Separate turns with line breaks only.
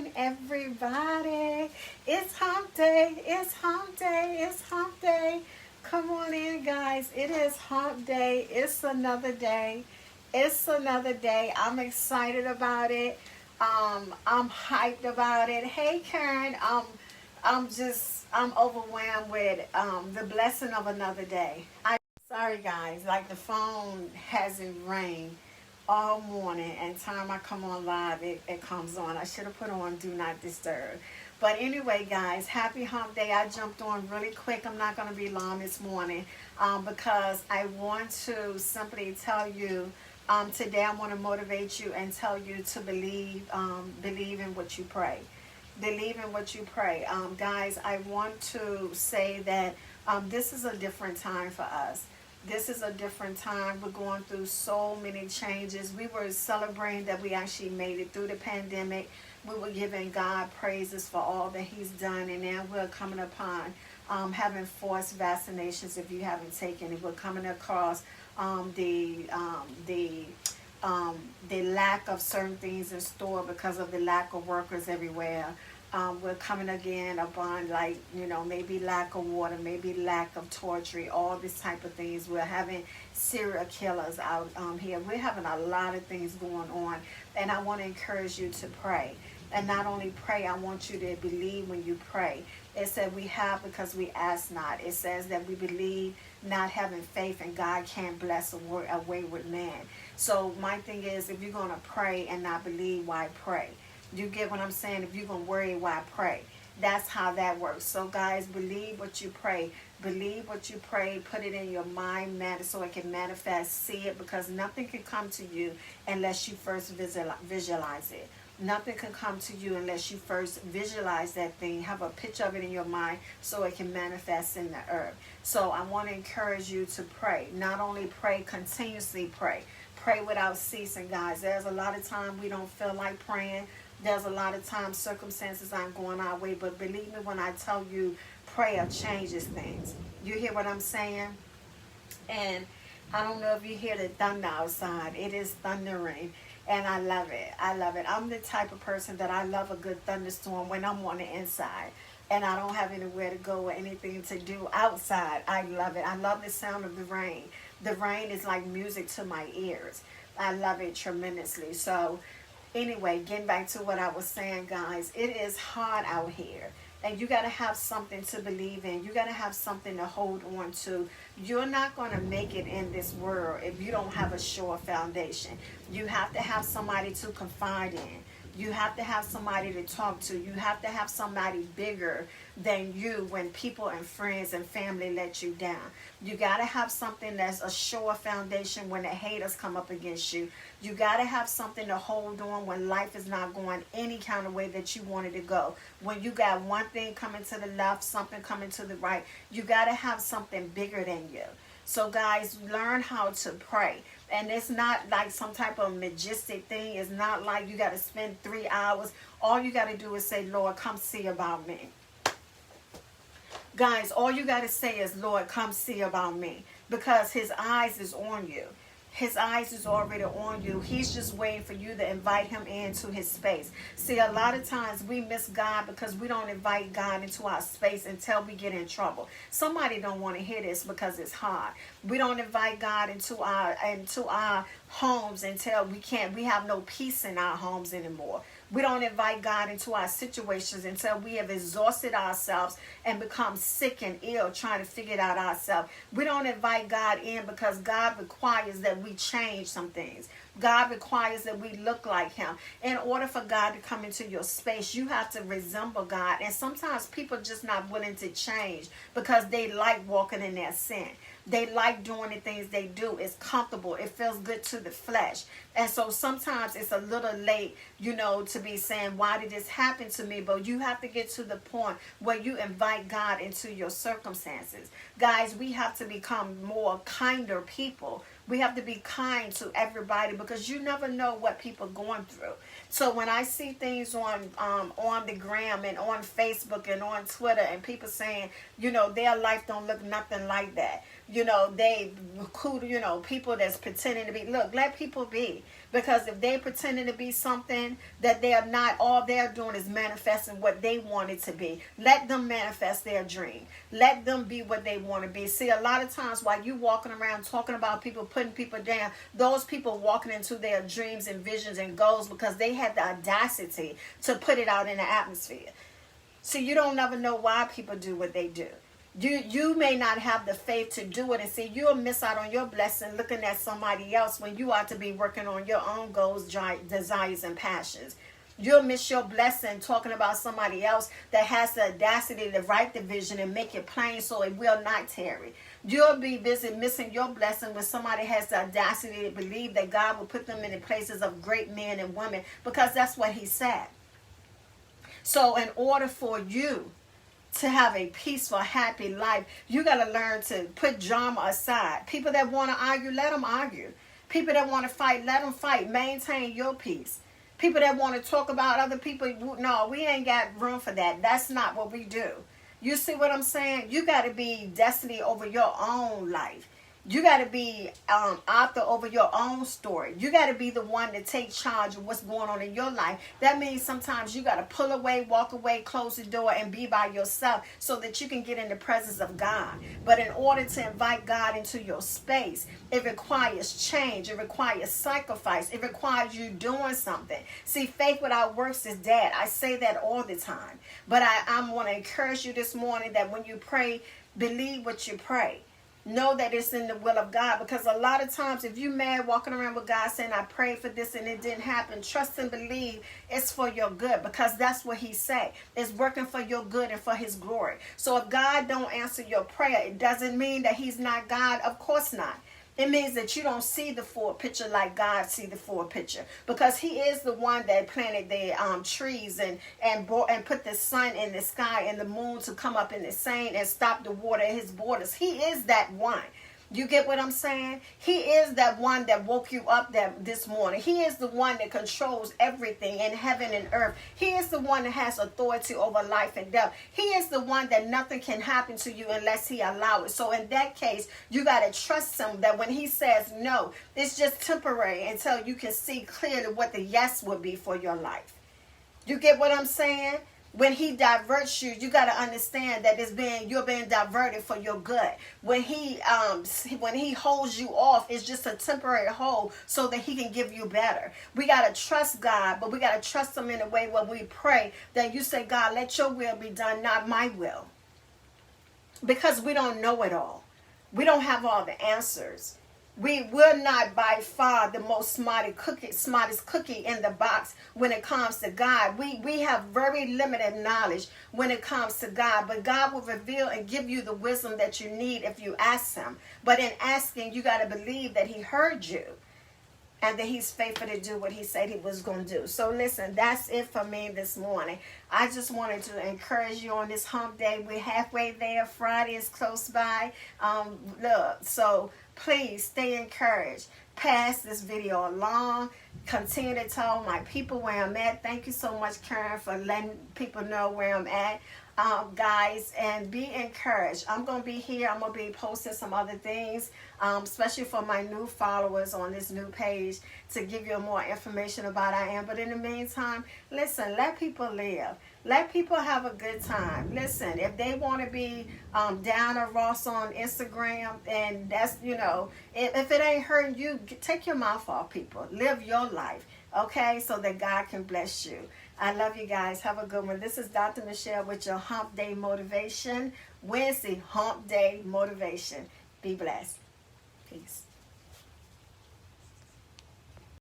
morning, everybody. It's hump day. It's hump day. It's hump day. Come on in, guys. It is hump day. It's another day. It's another day. I'm excited about it. I'm hyped about it. Hey, Karen. I'm overwhelmed with the blessing of another day. Sorry, guys. Like the phone hasn't rang all morning, and time I come on live, it comes on. I should have put on Do Not Disturb. But anyway, guys, happy hump day. I jumped on really quick. I'm not going to be long this morning because I want to simply tell you today I want to motivate you and tell you to believe in what you pray. Believe in what you pray. Guys, I want to say that this is a different time for us. This is a different time. We're going through so many changes. We were celebrating that we actually made it through the pandemic. We were giving God praises for all that He's done, and now we're coming upon having forced vaccinations if you haven't taken it. We're coming across the lack of certain things in store because of the lack of workers everywhere. We're coming again upon, like, maybe lack of water, maybe lack of torture, all this type of things. We're having serial killers out here. We're having a lot of things going on, and I want to encourage you to pray. And not only pray, I want you to believe when you pray. It said we have because we ask not. It says that we believe not having faith, and God can't bless a wayward man. So my thing is, if you're going to pray and not believe, why pray? You get what I'm saying? If you're going to worry, why pray? That's how that works. So guys, believe what you pray. Believe what you pray. Put it in your mind, so it can manifest. See it, because nothing can come to you unless you first visualize it. Nothing can come to you unless you first visualize that thing. Have a picture of it in your mind so it can manifest in the earth. So I want to encourage you to pray. Not only pray, continuously pray. Pray without ceasing, guys. There's a lot of time we don't feel like praying. There's a lot of times circumstances aren't going our way, but believe me when I tell you, prayer changes things. You hear what I'm saying? And I don't know if you hear the thunder outside. It is thundering, and I love it. I love it. I'm the type of person that I love a good thunderstorm when I'm on the inside and I don't have anywhere to go or anything to do outside. I love it. I love the sound of the rain. The rain is like music to my ears. I love it tremendously. So anyway, getting back to what I was saying, guys, it is hard out here. And you got to have something to believe in. You got to have something to hold on to. You're not going to make it in this world if you don't have a sure foundation. You have to have somebody to confide in. You have to have somebody to talk to. You have to have somebody bigger than you when people and friends and family let you down. You got to have something that's a sure foundation when the haters come up against you. You got to have something to hold on when life is not going any kind of way that you wanted to go. When you got one thing coming to the left, something coming to the right, you got to have something bigger than you. So guys, learn how to pray. And it's not like some type of majestic thing. It's not like you got to spend 3 hours. All you got to do is say, Lord, come see about me. Guys, all you got to say is, Lord, come see about me. Because His eyes is on you. His eyes is already on you. He's just waiting for you to invite Him into His space. See, a lot of times we miss God because we don't invite God into our space until we get in trouble. Somebody don't want to hear this because it's hard. We don't invite God into our homes until we have no peace in our homes anymore. We don't invite God into our situations until we have exhausted ourselves and become sick and ill trying to figure it out ourselves. We don't invite God in because God requires that we change some things. God requires that we look like Him. In order for God to come into your space, you have to resemble God. And sometimes people are just not willing to change because they like walking in their sin. They like doing the things they do. It's comfortable. It feels good to the flesh. And so sometimes it's a little late, to be saying, why did this happen to me? But you have to get to the point where you invite God into your circumstances. Guys, we have to become more kinder people. We have to be kind to everybody because you never know what people are going through. So when I see things on the gram and on Facebook and on Twitter and people saying, their life don't look nothing like that. they recruit, people that's pretending to be. Look, let people be. Because if they pretending to be something that they are not, all they're doing is manifesting what they want it to be. Let them manifest their dream. Let them be what they want to be. See, a lot of times while you walking around talking about people, putting people down, those people walking into their dreams and visions and goals because they had the audacity to put it out in the atmosphere. So you don't never know why people do what they do. You may not have the faith to do it, and see, you'll miss out on your blessing looking at somebody else when you ought to be working on your own goals, desires, and passions. You'll miss your blessing talking about somebody else that has the audacity to write the vision and make it plain so it will not tarry. You'll be busy missing your blessing when somebody has the audacity to believe that God will put them in the places of great men and women, because that's what he said. So in order for you to have a peaceful, happy life, you got to learn to put drama aside. People that want to argue, let them argue. People that want to fight, let them fight. Maintain your peace. People that want to talk about other people, no, we ain't got room for that. That's not what we do. You see what I'm saying? You got to be destiny over your own life. You got to be author over your own story. You got to be the one to take charge of what's going on in your life. That means sometimes you got to pull away, walk away, close the door, and be by yourself so that you can get in the presence of God. But in order to invite God into your space, it requires change. It requires sacrifice. It requires you doing something. See, faith without works is dead. I say that all the time. But I want to encourage you this morning that when you pray, believe what you pray. Know that it's in the will of God, because a lot of times if you mad walking around with God saying I prayed for this and it didn't happen, trust and believe it's for your good, because that's what he said. It's working for your good and for his glory. So if God don't answer your prayer, it doesn't mean that he's not God. Of course not. It means that you don't see the full picture like God see the full picture, because he is the one that planted the trees and put the sun in the sky and the moon to come up in the same and stop the water at his borders. He is that one. You get what I'm saying? He is that one that woke you up this morning. He is the one that controls everything in heaven and earth. He is the one that has authority over life and death. He is the one that nothing can happen to you unless he allows it. So in that case, you got to trust him that when he says no, it's just temporary until you can see clearly what the yes will be for your life. You get what I'm saying? When he diverts you, you got to understand that you're being diverted for your good. When he holds you off, it's just a temporary hold so that he can give you better. We got to trust God, but we got to trust him in a way when we pray that you say, God, let your will be done, not my will. Because we don't know it all. We don't have all the answers. We're not by far the most smartest cookie in the box when it comes to God. We have very limited knowledge when it comes to God, but God will reveal and give you the wisdom that you need if you ask him. But in asking, you got to believe that he heard you and that he's faithful to do what he said he was going to do. So listen, that's it for me this morning. I just wanted to encourage you on this hump day. We're halfway there. Friday is close by. So please stay encouraged. Pass this video along. Continue to tell my people where I'm at. Thank you so much, Karen, for letting people know where I'm at. Guys, and be encouraged. I'm going to be here. I'm going to be posting some other things, especially for my new followers on this new page, to give you more information about I am. But in the meantime, listen, let people live. Let people have a good time. Listen, if they want to be Diana Ross on Instagram, and that's, if it ain't hurting you, take your mouth off people. Live your life, okay, so that God can bless you. I love you guys. Have a good one. This is Dr. Michelle with your Hump Day Motivation. Wednesday, Hump Day Motivation. Be blessed. Peace.